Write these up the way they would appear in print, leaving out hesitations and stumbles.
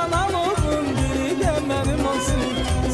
analığım biri de mənim olsun.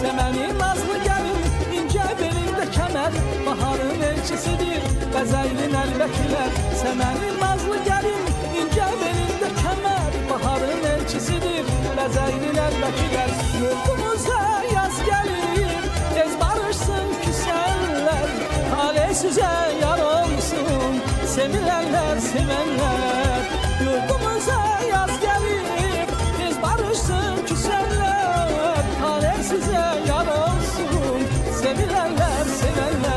Səməni nazlı gəlin, incə belində kəmər, baharın elçisidir bəzəylin əlbəkilər. Səməni nazlı gəlin, incə belində kəmər, baharın elçisidir bəzəylin əlbəkilər. Yurdumuza yaz gəlir, tez barışsın küsənlər, tale sizə yar olsun, sevilenler sevenler. Yurdumuza yaz gelir, tez barışsın küsenler, tale size yar olsun, sevilenler sevenler.